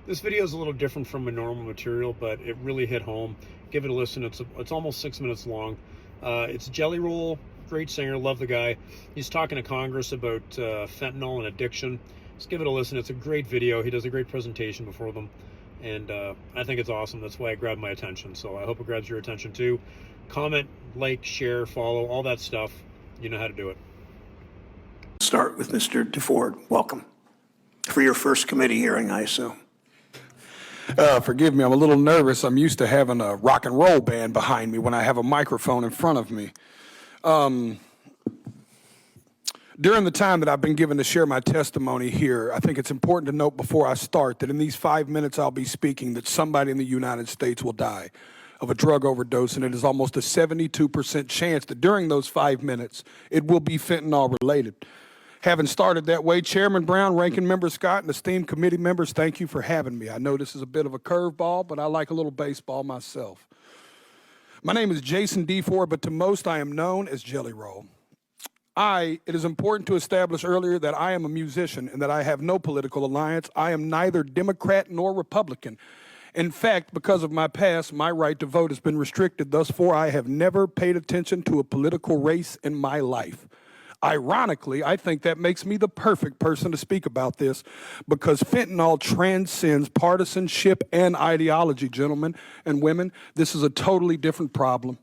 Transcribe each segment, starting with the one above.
This video is a little different from my normal material, but it really hit home. Give it a listen. It's almost 6 minutes long. It's Jellyroll, great singer, love the guy. He's talking to Congress about fentanyl and addiction. Just give it a listen. It's a great video. He does a great presentation before them, and I think it's awesome. That's why it grabbed my attention. So I hope it grabs your attention too. Comment, like, share, follow, all that stuff. You know how to do it. Start with Mr. DeFord. Welcome. For your first committee hearing, I assume. Forgive me, I'm a little nervous. I'm used to having a rock and roll band behind me when I have a microphone in front of me. During the time that I've been given to share my testimony here, I think it's important to note before I start that in these 5 minutes I'll be speaking that somebody in the United States will die of a drug overdose, and it is almost a 72% chance that during those 5 minutes it will be fentanyl related. Having started that way, Chairman Brown, Ranking Member Scott, and esteemed committee members, thank you for having me. I know this is a bit of a curveball, but I like a little baseball myself. My name is Jason D. Ford, but to most I am known as Jellyroll. It is important to establish earlier that I am a musician and that I have no political alliance. I am neither Democrat nor Republican. In fact, because of my past, my right to vote has been restricted. Thus far, I have never paid attention to a political race in my life. Ironically, I think that makes me the perfect person to speak about this because fentanyl transcends partisanship and ideology, gentlemen and women. This is a totally different problem.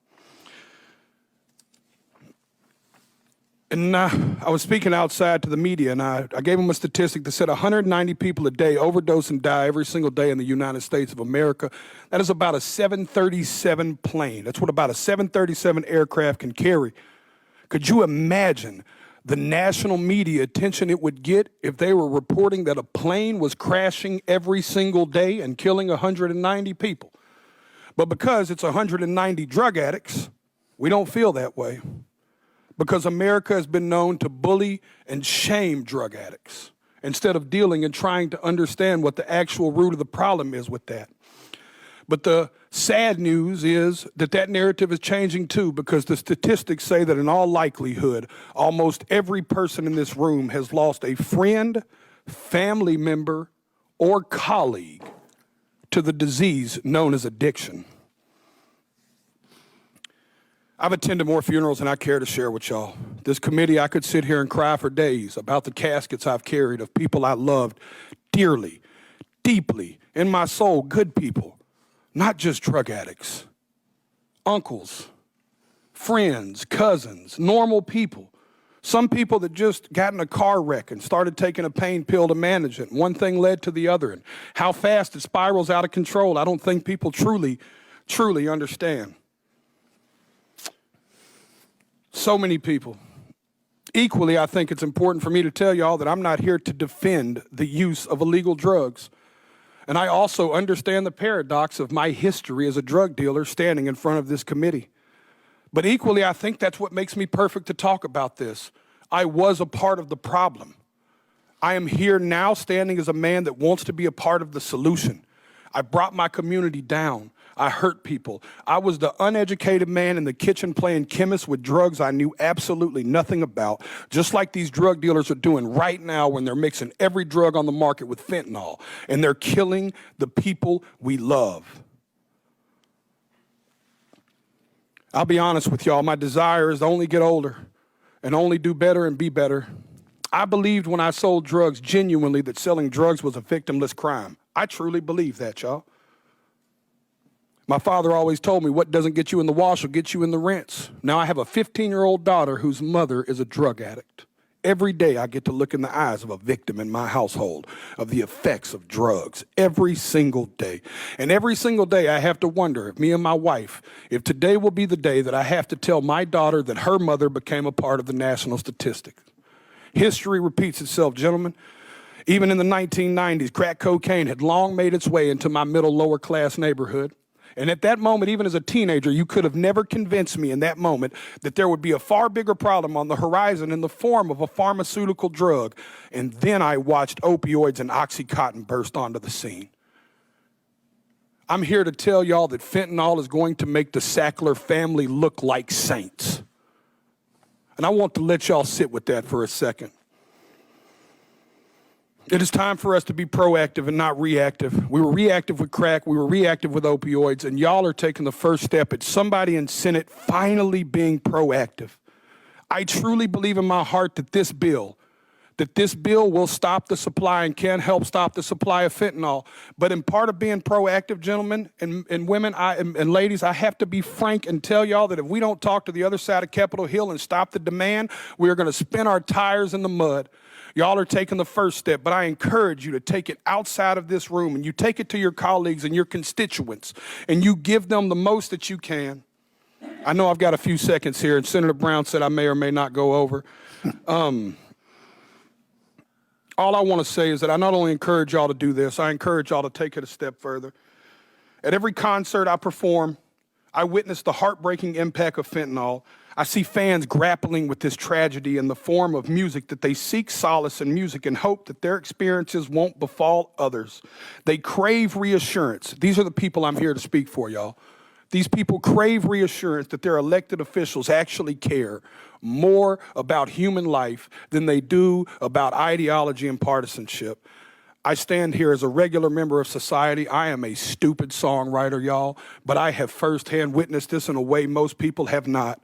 And I was speaking outside to the media, and I gave them a statistic that said 190 people a day overdose and die every single day in the United States of America. That is about a 737 plane. That's what about a 737 aircraft can carry. Could you imagine the national media attention it would get if they were reporting that a plane was crashing every single day and killing 190 people? But because it's 190 drug addicts, we don't feel that way. Because America has been known to bully and shame drug addicts instead of dealing and trying to understand what the actual root of the problem is with that. But the sad news is that narrative is changing too, because the statistics say that in all likelihood, almost every person in this room has lost a friend, family member, or colleague to the disease known as addiction. I've attended more funerals than I care to share with y'all. This committee, I could sit here and cry for days about the caskets I've carried of people I loved dearly, deeply, in my soul, good people. Not just drug addicts, uncles, friends, cousins, normal people. Some people that just got in a car wreck and started taking a pain pill to manage it. One thing led to the other. And how fast it spirals out of control, I don't think people truly understand. So many people. Equally, I think it's important for me to tell y'all that I'm not here to defend the use of illegal drugs. And I also understand the paradox of my history as a drug dealer standing in front of this committee. But equally, I think that's what makes me perfect to talk about this. I was a part of the problem. I am here now standing as a man that wants to be a part of the solution. I brought my community down. I hurt people. I was the uneducated man in the kitchen playing chemist with drugs I knew absolutely nothing about, just like these drug dealers are doing right now when they're mixing every drug on the market with fentanyl, and they're killing the people we love. I'll be honest with y'all, my desire is to only get older and only do better and be better. I believed when I sold drugs genuinely that selling drugs was a victimless crime. I truly believe that, y'all. My father always told me what doesn't get you in the wash will get you in the rinse. Now I have a 15-year-old daughter whose mother is a drug addict. Every day I get to look in the eyes of a victim in my household of the effects of drugs. Every single day. And every single day I have to wonder, if me and my wife, if today will be the day that I have to tell my daughter that her mother became a part of the national statistics. History repeats itself, gentlemen. Even in the 1990s, crack cocaine had long made its way into my middle lower class neighborhood. And at that moment, even as a teenager, you could have never convinced me in that moment that there would be a far bigger problem on the horizon in the form of a pharmaceutical drug. And then I watched opioids and Oxycontin burst onto the scene. I'm here to tell y'all that fentanyl is going to make the Sackler family look like saints. And I want to let y'all sit with that for a second. It is time for us to be proactive and not reactive. We were reactive with crack, we were reactive with opioids, and y'all are taking the first step at somebody in Senate finally being proactive. I truly believe in my heart that this bill will stop the supply and can help stop the supply of fentanyl. But in part of being proactive, gentlemen and women and ladies, I have to be frank and tell y'all that if we don't talk to the other side of Capitol Hill and stop the demand, we are going to spin our tires in the mud. Y'all are taking the first step, but I encourage you to take it outside of this room and you take it to your colleagues and your constituents and you give them the most that you can. I know I've got a few seconds here, and Senator Brown said I may or may not go over. All I want to say is that I not only encourage y'all to do this, I encourage y'all to take it a step further. At every concert I perform, I witness the heartbreaking impact of fentanyl. I see fans grappling with this tragedy in the form of music that they seek solace in music and hope that their experiences won't befall others. They crave reassurance. These are the people I'm here to speak for, y'all. These people crave reassurance that their elected officials actually care more about human life than they do about ideology and partisanship. I stand here as a regular member of society. I am a stupid songwriter, y'all, but I have firsthand witnessed this in a way most people have not.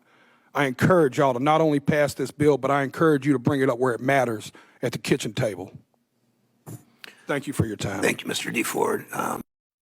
I encourage y'all to not only pass this bill, but I encourage you to bring it up where it matters, at the kitchen table. Thank you for your time. Thank you, Mr. DeFord.